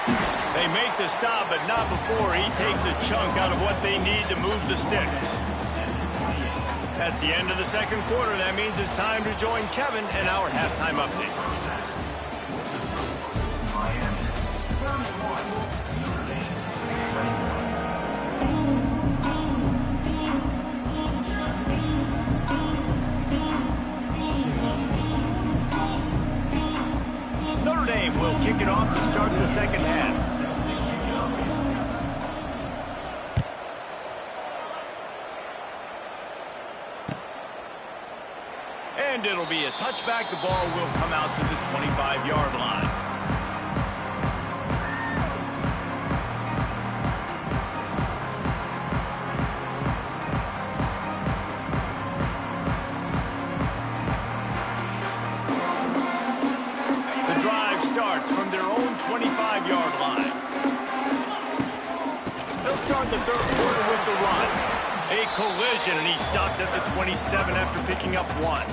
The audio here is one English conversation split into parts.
They make the stop, but not before he takes a chunk out of what they need to move the sticks. That's the end of the second quarter. That means it's time to join Kevin in our halftime update. Notre Dame will kick it off to start the second half. And it'll be a touchback. The ball will come out to the 25-yard line. The drive starts from their own 25-yard line. They'll start the third quarter with the run. A collision, and he stopped at the 27 after picking up 1.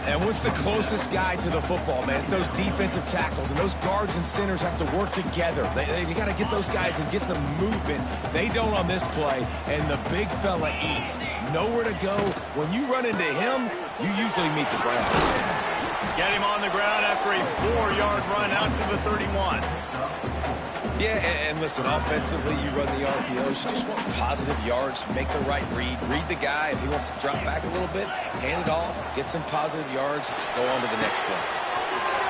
And what's the closest guy to the football, man? It's those defensive tackles, and those guards and centers have to work together. They got to get those guys and get some movement. They don't on this play, and the big fella eats. Nowhere to go. When you run into him, you usually meet the ground. Get him on the ground after a 4-yard run out to the 31. Yeah, and listen, offensively, you run the RPOs. You just want positive yards, make the right read. Read the guy. If he wants to drop back a little bit, hand it off, get some positive yards, go on to the next play.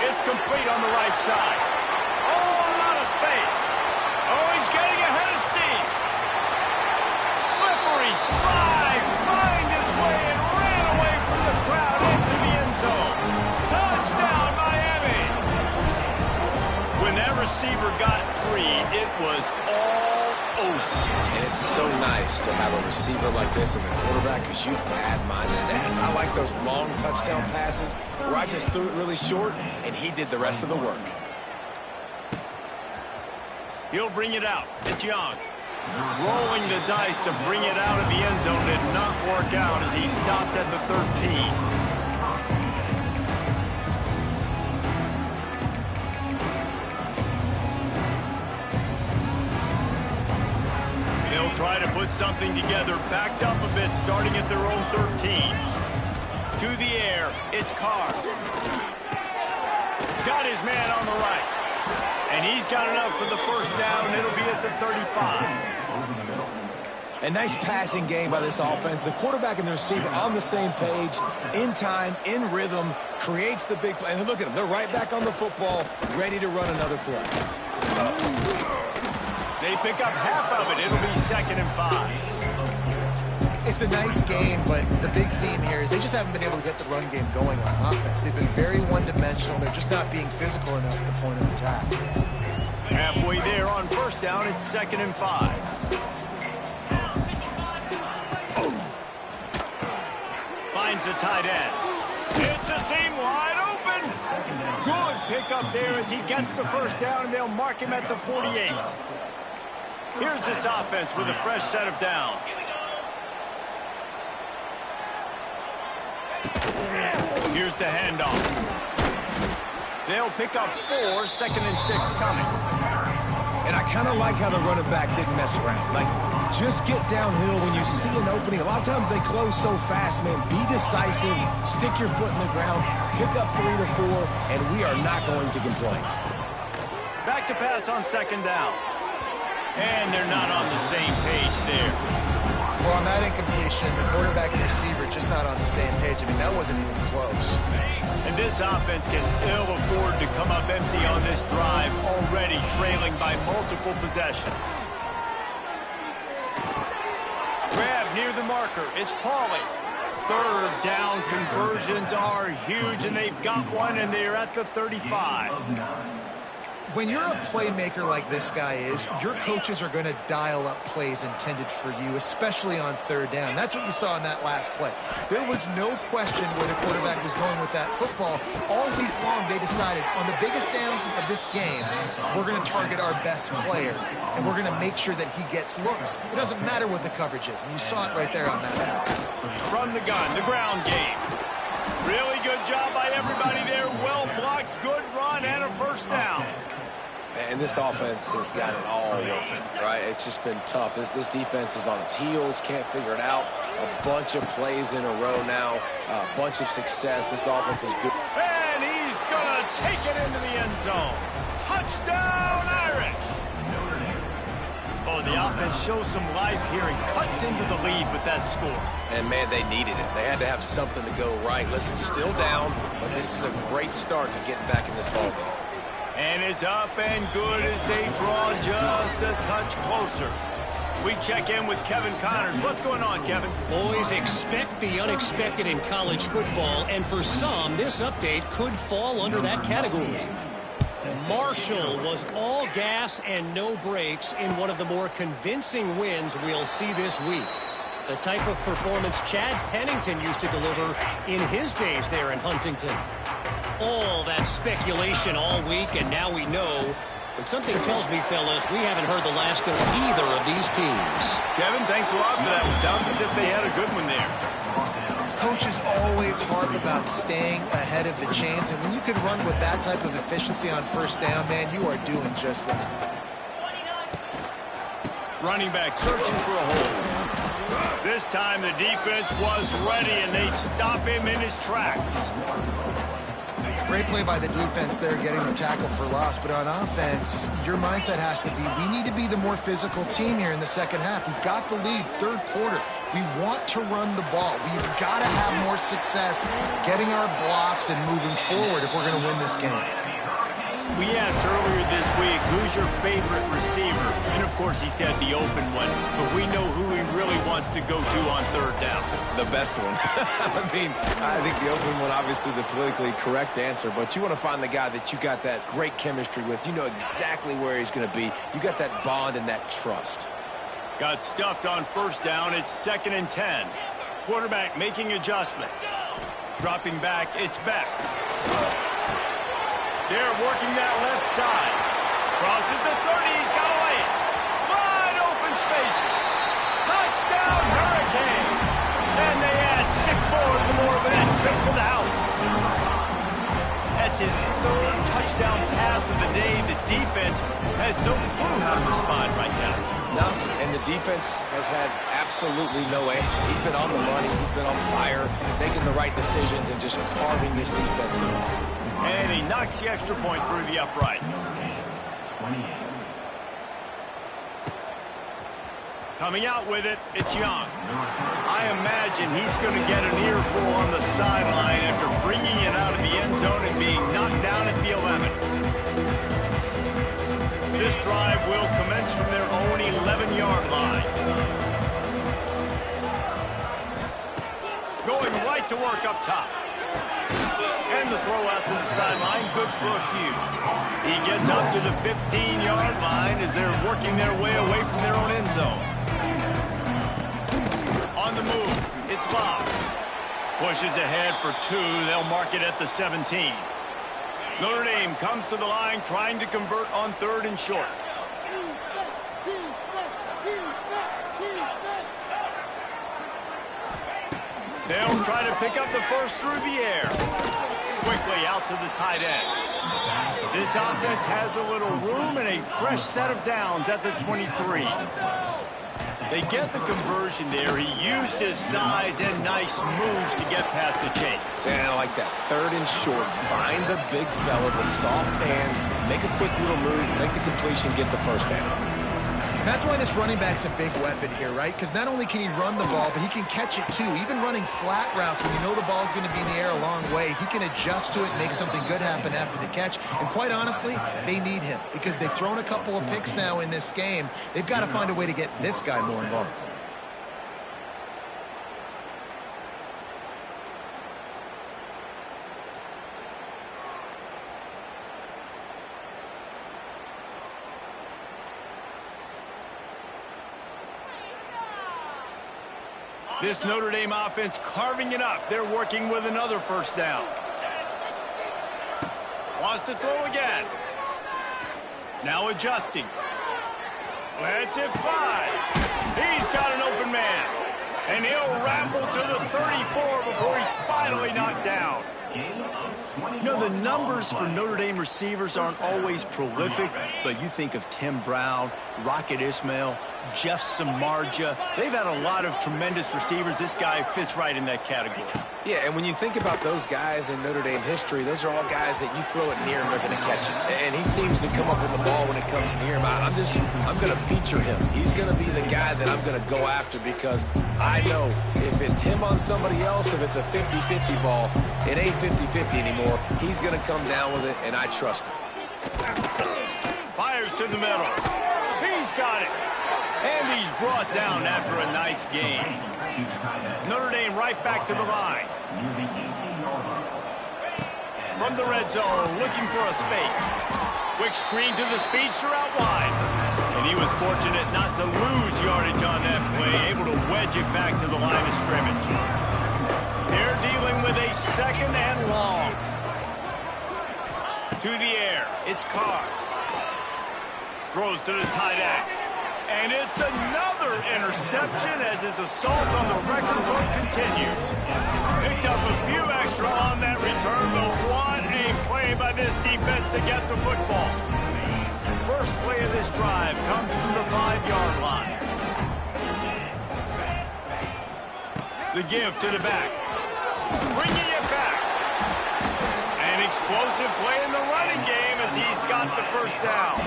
It's complete on the right side. Oh, a lot of space. Oh, he's getting ahead of steam. Slippery slide. Find his way and ran away from the crowd into the end zone. Touchdown, Miami. When that receiver got free, it was all over. And it's so nice to have a receiver like this as a quarterback because you pad my stats. I like those long touchdown passes where I just threw it really short and he did the rest of the work. He'll bring it out. It's Young. Rolling the dice to bring it out of the end zone did not work out as he stopped at the 13. They'll try to put something together, backed up a bit, starting at their own 13. To the air, it's Carr. Got his man on the right. And he's got enough for the first down. It'll be at the 35. A nice passing game by this offense. The quarterback and the receiver on the same page, in time, in rhythm, creates the big play. And look at them. They're right back on the football, ready to run another play. They pick up half of it. It'll be 2nd and 5. It's a nice game, but the big theme here is they just haven't been able to get the run game going on offense. They've been very one-dimensional. They're just not being physical enough at the point of attack. Halfway there on first down, it's 2nd and 5. Finds the tight end. It's a seam wide open. Good pickup there as he gets the first down, and they'll mark him at the 48. Here's this offense with a fresh set of downs. Here's the handoff. They'll pick up 4, 2nd and 6 coming. And I kind of like how the running back didn't mess around. Like, just get downhill when you see an opening. A lot of times they close so fast, man. Be decisive, stick your foot in the ground, pick up 3 to 4, and we are not going to complain. Back to pass on 2nd down. And they're not on the same page there. Well, on that incompletion, the quarterback and receiver just not on the same page. I mean, that wasn't even close. And this offense can ill afford to come up empty on this drive, already trailing by multiple possessions. Grab near the marker. It's Pauly. 3rd down conversions are huge, and they've got one, and they're at the 35. When you're a playmaker like this guy is, your coaches are going to dial up plays intended for you, especially on 3rd down. That's what you saw in that last play. There was no question where the quarterback was going with that football. All week long, they decided on the biggest downs of this game, we're going to target our best player, and we're going to make sure that he gets looks. It doesn't matter what the coverage is, and you saw it right there on that. From the gun, the ground game. Really good job by everybody there. Well blocked, good run, and a first down. And this offense has got it all working, right? It's just been tough. This defense is on its heels, can't figure it out. A bunch of plays in a row now, a bunch of success. This offense is doing. And he's going to take it into the end zone. Touchdown, Irish! Oh, the offense shows some life here and cuts into the lead with that score. And, man, they needed it. They had to have something to go right. Listen, still down, but this is a great start to getting back in this ballgame. And it's up and good as they draw just a touch closer. We check in with Kevin Connors. What's going on, Kevin? Boys, expect the unexpected in college football, and for some, this update could fall under that category. Marshall was all gas and no brakes in one of the more convincing wins we'll see this week. The type of performance Chad Pennington used to deliver in his days there in Huntington. All that speculation all week, and now we know. But something tells me, fellas, we haven't heard the last of either of these teams. Kevin, thanks a lot for that one. Sounds as if they had a good one there. Coaches always harp about staying ahead of the chains, and when you can run with that type of efficiency on first down, man, you are doing just that. Running back searching for a hole. This time the defense was ready, and they stop him in his tracks. Great play by the defense there, getting the tackle for loss. But on offense, your mindset has to be, we need to be the more physical team here in the second half. We've got the lead, third quarter. We want to run the ball. We've got to have more success getting our blocks and moving forward if we're going to win this game. We asked earlier this week, who's your favorite receiver? And, of course, he said the open one. But we know who he really wants to go to on third down. The best one. I mean, I think the open one, obviously the politically correct answer, but you want to find the guy that you got that great chemistry with. You know exactly where he's going to be. You got that bond and that trust. Got stuffed on first down. It's 2nd and 10. Quarterback making adjustments. Dropping back. It's back. They're working that left side. Crosses the 30. He's got a lane. Wide open spaces. Touchdown, Hurricane. And they add 6 more to the Moorman trip to the house. That's his 3rd touchdown pass of the day. The defense has no clue how to respond right now. No, and the defense has had absolutely no answer. He's been on the money. He's been on fire, making the right decisions and just carving this defense up. And he knocks the extra point through the uprights. Coming out with it, it's Young. I imagine he's going to get an earful on the sideline after bringing it out of the end zone and being knocked down at the 11. This drive will commence from their own 11-yard line. Going right to work up top. And the throw out to the sideline, good for a few. He gets up to the 15-yard line as they're working their way away from their own end zone. On the move, it's Bob. Pushes ahead for 2. They'll mark it at the 17. Notre Dame comes to the line trying to convert on 3rd and short. They'll try to pick up the first through the air. Quickly out to the tight end. This offense has a little room and a fresh set of downs at the 23. They get the conversion there. He used his size and nice moves to get past the chains. And I like that 3rd and short. Find the big fella, the soft hands, make a quick little move, make the completion, get the first down. That's why this running back's a big weapon here, right? Because not only can he run the ball, but he can catch it too. Even running flat routes when you know the ball's going to be in the air a long way, he can adjust to it and make something good happen after the catch. And quite honestly, they need him because they've thrown a couple of picks now in this game. They've got to find a way to get this guy more involved. This Notre Dame offense carving it up. They're working with another first down. Wants to throw again. Now adjusting. Lets it fly. He's got an open man. And he'll ramble to the 34 before he's finally knocked down. You know, the numbers for Notre Dame receivers aren't always prolific, but you think of Tim Brown, Rocket Ismail, Jeff Samardzija. They've had a lot of tremendous receivers. This guy fits right in that category. Yeah, and when you think about those guys in Notre Dame history, those are all guys that you throw it near and they're going to catch it. And he seems to come up with the ball when it comes near him. I'm going to feature him. He's going to be the guy that I'm going to go after because I know if it's him on somebody else, if it's a 50-50 ball, it ain't 50-50 anymore. He's going to come down with it, and I trust him. Fires to the middle. He's got it. And he's brought down after a nice game. Notre Dame right back to the line. From the red zone, looking for a space. Quick screen to the speedster out wide. And he was fortunate not to lose yardage on that play, able to wedge it back to the line of scrimmage. They're dealing with a second and long. To the air, it's Carr. Throws to the tight end. And it's another interception as his assault on the record book continues. Picked up a few extra on that return, but what a play by this defense to get the football. First play of this drive comes from the 5-yard line. The give to the back. Bringing it back. An explosive play in the running game as he's got the first down.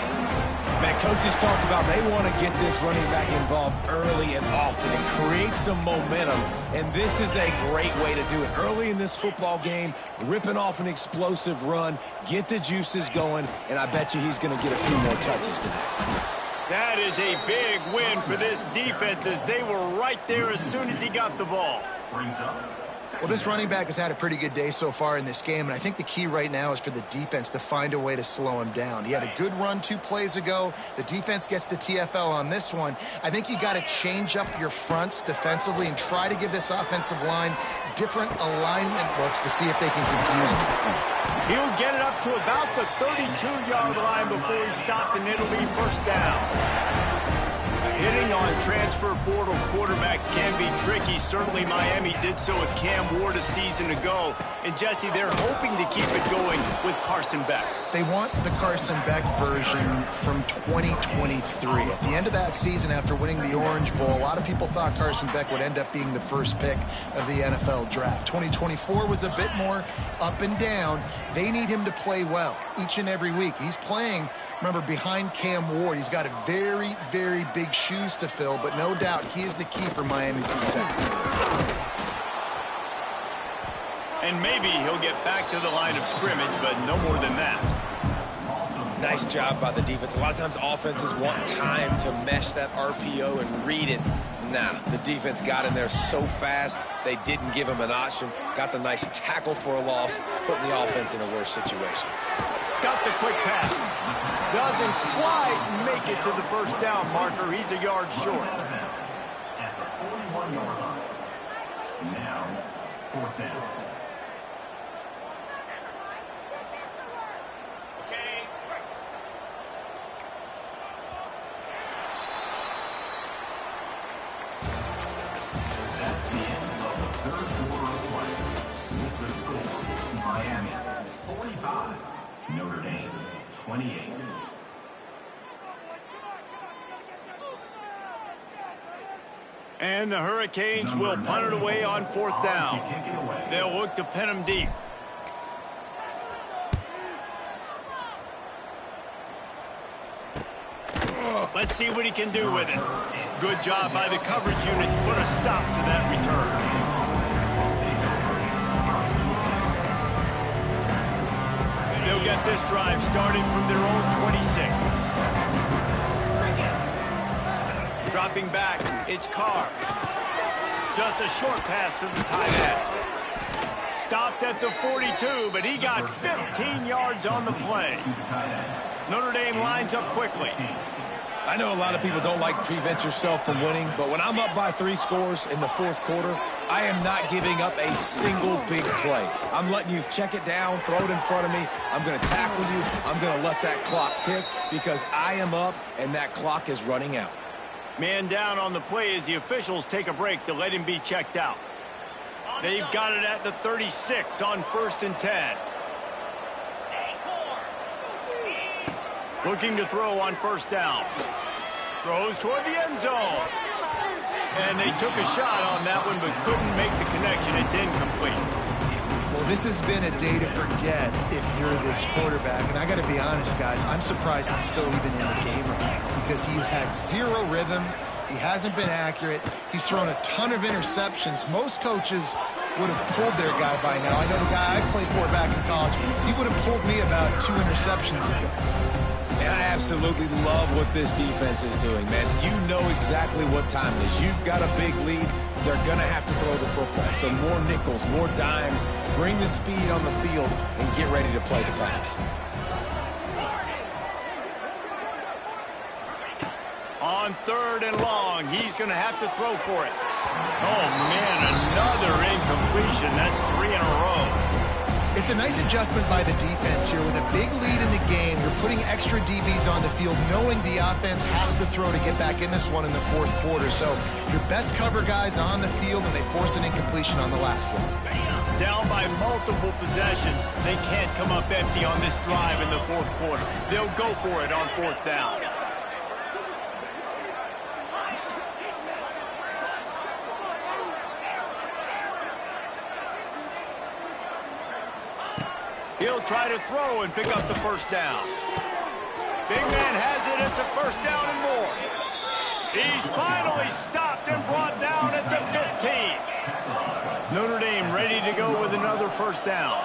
Man, coaches talked about they want to get this running back involved early and often and create some momentum, and this is a great way to do it. Early in this football game, ripping off an explosive run, get the juices going, and I bet you he's going to get a few more touches today. That is a big win for this defense as they were right there as soon as he got the ball. Well, this running back has had a pretty good day so far in this game, and I think the key right now is for the defense to find a way to slow him down. He had a good run 2 plays ago. The defense gets the TFL on this one. I think you got to change up your fronts defensively and try to give this offensive line different alignment looks to see if they can confuse him. He'll get it up to about the 32-yard line before he stopped, and it'll be first down. Hitting on transfer portal quarterbacks can be tricky. Certainly Miami did so with Cam Ward a season ago. And Jesse, they're hoping to keep it going with Carson Beck. They want the Carson Beck version from 2023. At the end of that season, after winning the Orange Bowl, a lot of people thought Carson Beck would end up being the first pick of the NFL draft. 2024 was a bit more up and down. They need him to play well each and every week. He's playing, remember, behind Cam Ward. He's got a very, very big shoes to fill, but no doubt he is the key for Miami's success. And maybe he'll get back to the line of scrimmage, but no more than that. Nice job by the defense. A lot of times offenses want time to mesh that RPO and read it. Nah, the defense got in there so fast, they didn't give him an option. Got the nice tackle for a loss, putting the offense in a worse situation. Got the quick pass. Doesn't quite make it to the first down marker. He's a yard short. At the 41-yard line. Now, fourth down. That's the end of the third quarter of play. With the score, Miami 45, Notre Dame 28. And the Hurricanes will punt it away on fourth down. They'll look to pin him deep. Let's see what he can do with it. Good job by the coverage unit to put a stop to that return. They'll get this drive started from their own 26. Dropping back, it's Carr. Just a short pass to the tight end. Stopped at the 42, but he got 15 yards on the play. Notre Dame lines up quickly. I know a lot of people don't like prevent yourself from winning, but when I'm up by 3 scores in the fourth quarter, I am not giving up a single big play. I'm letting you check it down, throw it in front of me. I'm going to tackle you. I'm going to let that clock tick because I am up and that clock is running out. Man down on the play as the officials take a break to let him be checked out. They've got it at the 36 on 1st and 10. Looking to throw on 1st down. Throws toward the end zone. And they took a shot on that one but couldn't make the connection. It's incomplete. Well, this has been a day to forget if you're this quarterback. And I got to be honest, guys, I'm surprised he's still even in the game right now because he's had zero rhythm. He hasn't been accurate. He's thrown a ton of interceptions. Most coaches would have pulled their guy by now. I know the guy I played for back in college, he would have pulled me about 2 interceptions ago. And I absolutely love what this defense is doing, man. You know exactly what time it is. You've got a big lead. They're going to have to throw the football. So more nickels, more dimes. Bring the speed on the field and get ready to play the pass. On 3rd and long, he's going to have to throw for it. Oh, man, another incompletion. That's 3 in a row. It's a nice adjustment by the defense here. With a big lead in the game, you're putting extra DBs on the field, knowing the offense has to throw to get back in this one in the 4th quarter. So your best cover guys on the field, and they force an incompletion on the last one. Down by multiple possessions. They can't come up empty on this drive in the 4th quarter. They'll go for it on 4th down. He'll try to throw and pick up the 1st down. Big man has it. It's a 1st down and more. He's finally stopped and brought down at the 15. Notre Dame ready to go with another 1st down.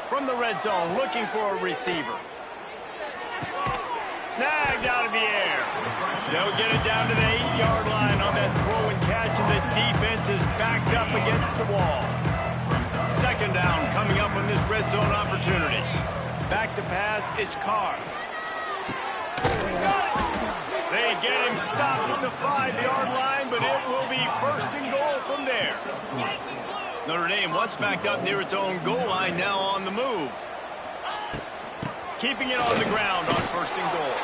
From the red zone, looking for a receiver. Snagged out of the air. They'll get it down to the 8-yard line on that throw and catch, and the defense is backed up against the wall. 2nd down coming up on this red zone opportunity. Back to pass, it's Carr. They get him stopped at the 5-yard line, but it will be 1st and goal from there. Notre Dame once backed up near its own goal line, now on the move. Keeping it on the ground on 1st and goal.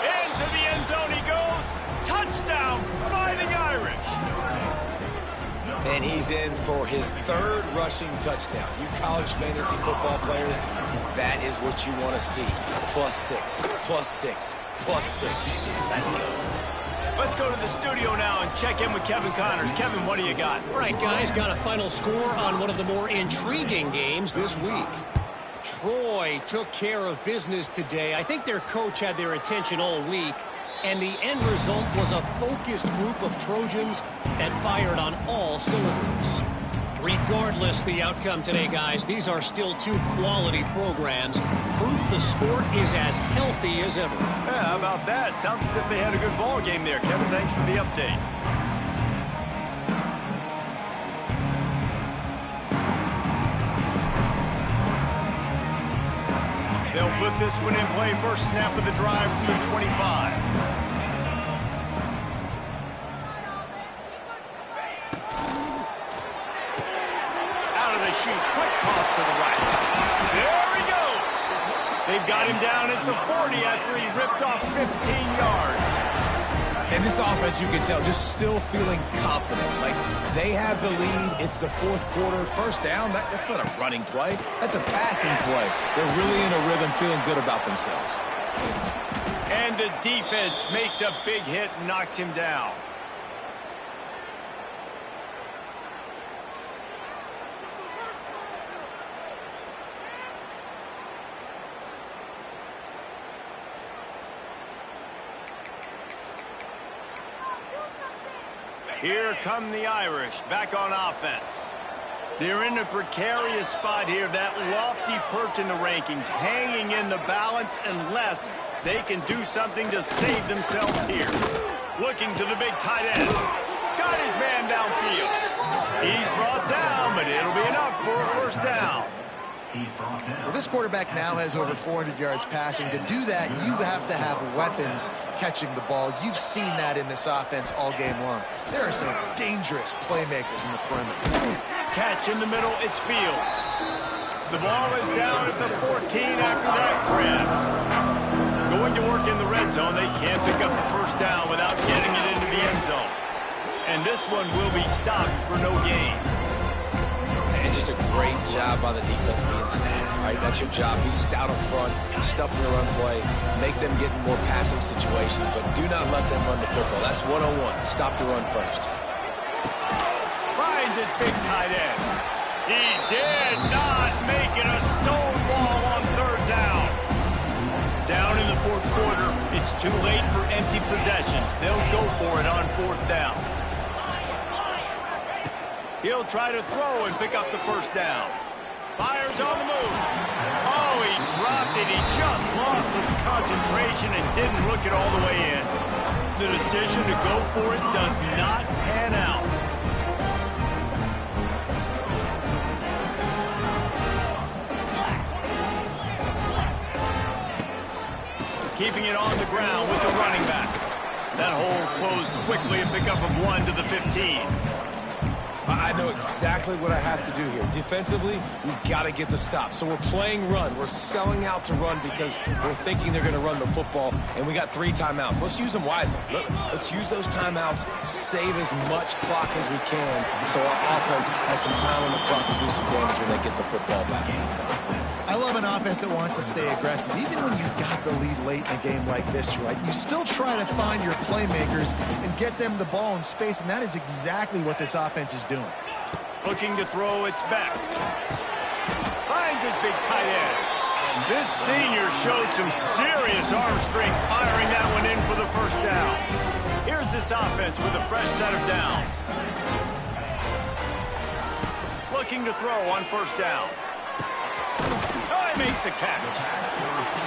Into the end zone he goes. Touchdown, Fighting Irish. And he's in for his 3rd rushing touchdown. You college fantasy football players, that is what you want to see. +6, +6, +6. Let's go. Let's go to the studio now and check in with Kevin Connors. Kevin, what do you got? All right, guys, got a final score on one of the more intriguing games this week. Troy took care of business today. I think their coach had their attention all week, and the end result was a focused group of Trojans that fired on all cylinders. Regardless the outcome today, guys, these are still 2 quality programs. Proof the sport is as healthy as ever. Yeah, how about that? Sounds as if they had a good ball game there. Kevin, thanks for the update. They'll put this one in play. First snap of the drive from the 25. Out of the chute. Quick toss to the right. There he goes. They've got him down at the 40 after he ripped off 15 yards. And this offense, you can tell, just still feeling confident. Like, they have the lead. It's the 4th quarter. 1st down, that's not a running play. That's a passing play. They're really in a rhythm, feeling good about themselves. And the defense makes a big hit and knocks him down. Here come the Irish, back on offense. They're in a precarious spot here, that lofty perch in the rankings, hanging in the balance unless they can do something to save themselves here. Looking to the big tight end. Got his man downfield. He's brought down, but it'll be enough for a 1st down. Well, this quarterback now has over 400 yards passing. To do that, you have to have weapons catching the ball. You've seen that in this offense all game long. There are some dangerous playmakers in the perimeter. Catch in the middle, it's Fields. The ball is down at the 14 after that grab. Going going to work in the red zone. They can't pick up the first down without getting it into the end zone. And this one will be stopped for no gain. And just a great job by the defense being stout, right? That's your job. Be stout up front, stuff in the run play, make them get in more passing situations, but do not let them run the football. That's 101. Stop the run first. Finds his big tight end. He did not make it a stonewall on third down. Down in the fourth quarter, it's too late for empty possessions. They'll go for it on fourth down. He'll try to throw and pick up the first down. Fires on the move. Oh, he dropped it. He just lost his concentration and didn't look it all the way in. The decision to go for it does not pan out. Keeping it on the ground with the running back. That hole closed quickly, a pickup of 1 to the 15. I know exactly what I have to do here. Defensively, we've got to get the stop. So we're playing run. We're selling out to run because we're thinking they're going to run the football, and we got 3 timeouts. Let's use them wisely. Let's use those timeouts, save as much clock as we can so our offense has some time on the clock to do some damage when they get the football back. I love an offense that wants to stay aggressive. Even when you've got the lead late in a game like this, right, you still try to find your playmakers and get them the ball in space, and that is exactly what this offense is doing. Looking to throw, it's back. Finds his big tight end. This senior showed some serious arm strength firing that one in for the first down. Here's this offense with a fresh set of downs. Looking to throw on first down. Oh, he makes a catch.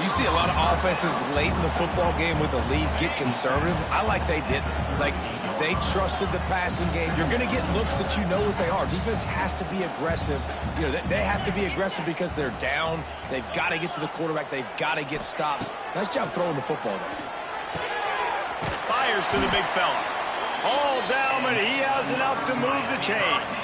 You see a lot of offenses late in the football game with a lead get conservative. I like they didn't. Like, they trusted the passing game. You're going to get looks that you know what they are. Defense has to be aggressive. You know, they have to be aggressive because they're down. They've got to get to the quarterback. They've got to get stops. Nice job throwing the football there. Fires to the big fella. All down, but he has enough to move the chains.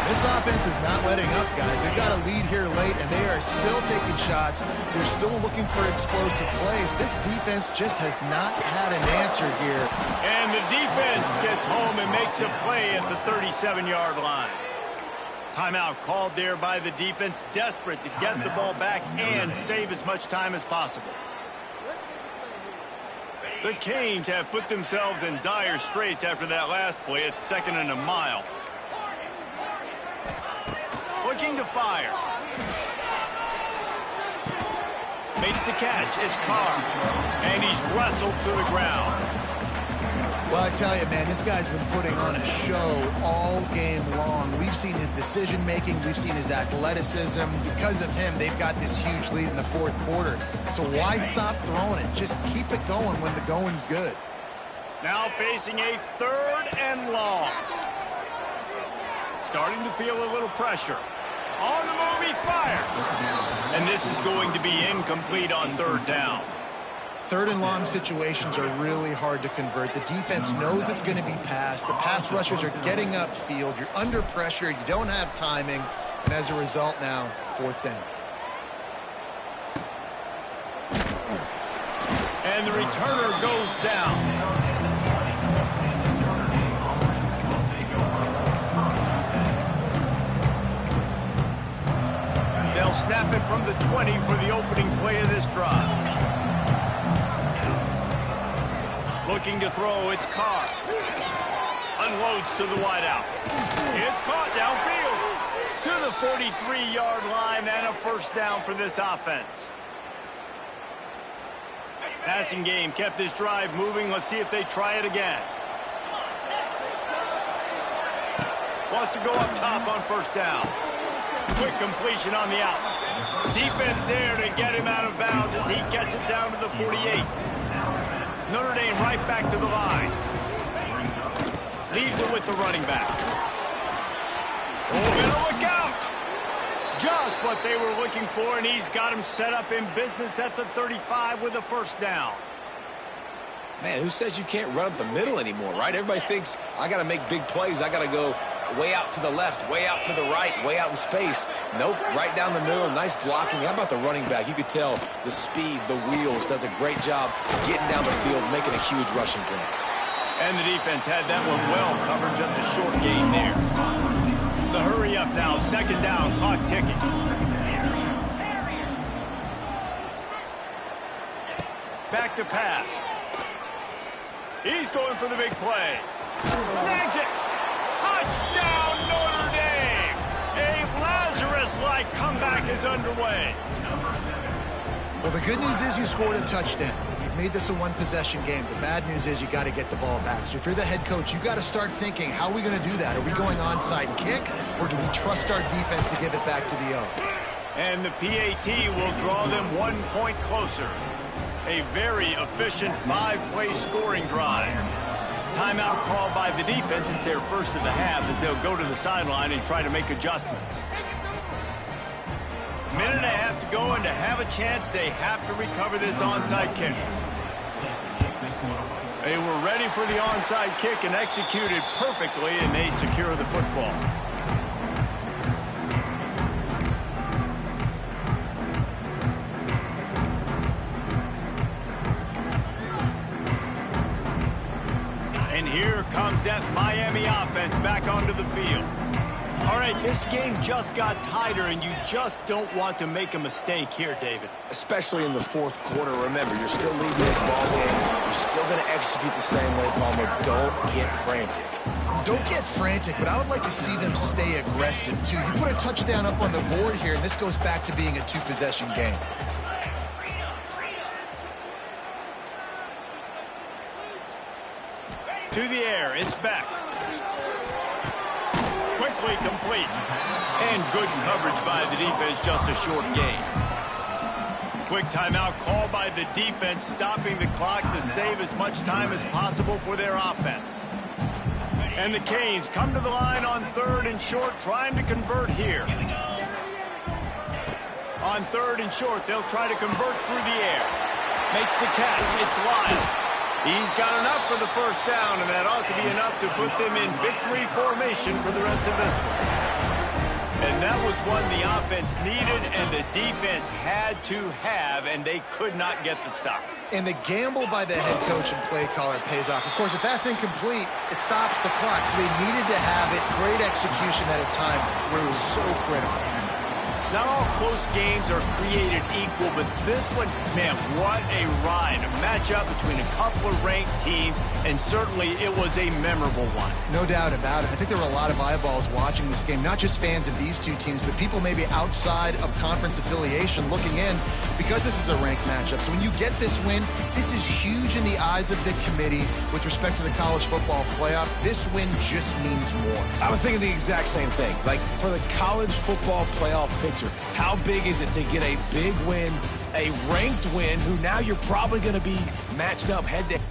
This offense is not letting up, guys. They've got a lead here late, and they are still taking shots. They're still looking for explosive plays. This defense just has not had an answer here. And the defense gets home and makes a play at the 37-yard line. Timeout called there by the defense, desperate to get the ball back and save as much time as possible. The Canes have put themselves in dire straits after that last play. It's 2nd and a mile. Looking to fire. Makes the catch. It's Carr. And he's wrestled to the ground. Well, I tell you, man, this guy's been putting on a show all game long. We've seen his decision-making. We've seen his athleticism. Because of him, they've got this huge lead in the fourth quarter. So why stop throwing it? Just keep it going when the going's good. Now facing a 3rd and long. Starting to feel a little pressure. On the move, he fires. And this is going to be incomplete on 3rd down. 3rd and long situations are really hard to convert. The defense knows it's going to be passed. The pass rushers are getting upfield. You're under pressure. You don't have timing. And as a result now, 4th down. And the returner goes down. They'll snap it from the 20 for the opening play of this drive. Looking to throw, it's Carr. Unloads to the wideout. It's caught downfield to the 43-yard line and a first down for this offense. Passing game kept this drive moving. Let's see if they try it again. Wants to go up top on first down. Quick completion on the out. Defense there to get him out of bounds as he gets it down to the 48. Notre Dame right back to the line. Leaves it with the running back. Oh, better look out. Just what they were looking for, and he's got him set up in business at the 35 with a first down. Man, who says you can't run up the middle anymore, right? Everybody thinks I got to make big plays. I got to go way out to the left, way out to the right, way out in space. Nope, right down the middle. Nice blocking. How about the running back? You could tell the speed, the wheels, does a great job getting down the field, making a huge rushing play. And the defense had that one well covered, just a short gain there. The hurry up now, second down, clock ticking. Back to pass. He's going for the big play. Snags it. Touchdown, Notre Dame. A Lazarus-like comeback is underway. Well, the good news is you scored a touchdown. You've made this a one-possession game. The bad news is you got to get the ball back. So if you're the head coach, you got to start thinking, how are we going to do that? Are we going onside kick, or do we trust our defense to give it back to the O? And the PAT will draw them 1 point closer. A very efficient 5-play scoring drive. Timeout called by the defense. It's their first of the half as they'll go to the sideline and try to make adjustments. Minute and a half to go, and to have a chance, they have to recover this onside kick. They were ready for the onside kick and executed perfectly, and they secure the football. And here comes that Miami offense back onto the field. All right, this game just got tighter, and you just don't want to make a mistake here, David. Especially in the fourth quarter. Remember, you're still leading this ball game. You're still going to execute the same way, Palmer. Don't get frantic. Don't get frantic, but I would like to see them stay aggressive, too. You put a touchdown up on the board here, and this goes back to being a two-possession game. To the air, it's back. Quickly complete. And good coverage by the defense, just a short gain. Quick timeout called by the defense, stopping the clock to save as much time as possible for their offense. And the Canes come to the line on 3rd and short, trying to convert here. On 3rd and short, they'll try to convert through the air. Makes the catch. It's live. He's got enough for the first down, and that ought to be enough to put them in victory formation for the rest of this one. And that was one the offense needed and the defense had to have, and they could not get the stop. And the gamble by the head coach and play caller pays off. Of course, if that's incomplete, it stops the clock. So they needed to have it. Great execution at a time where it was so critical. Not all close games are created equal, but this one, man, what a ride. A matchup between a couple of ranked teams, and certainly it was a memorable one. No doubt about it. I think there were a lot of eyeballs watching this game, not just fans of these two teams, but people maybe outside of conference affiliation looking in, because this is a ranked matchup. So when you get this win, this is huge in the eyes of the committee with respect to the college football playoff. This win just means more. I was thinking the exact same thing. Like, for the college football playoff picture, how big is it to get a big win, a ranked win, who now you're probably going to be matched up head-to-head?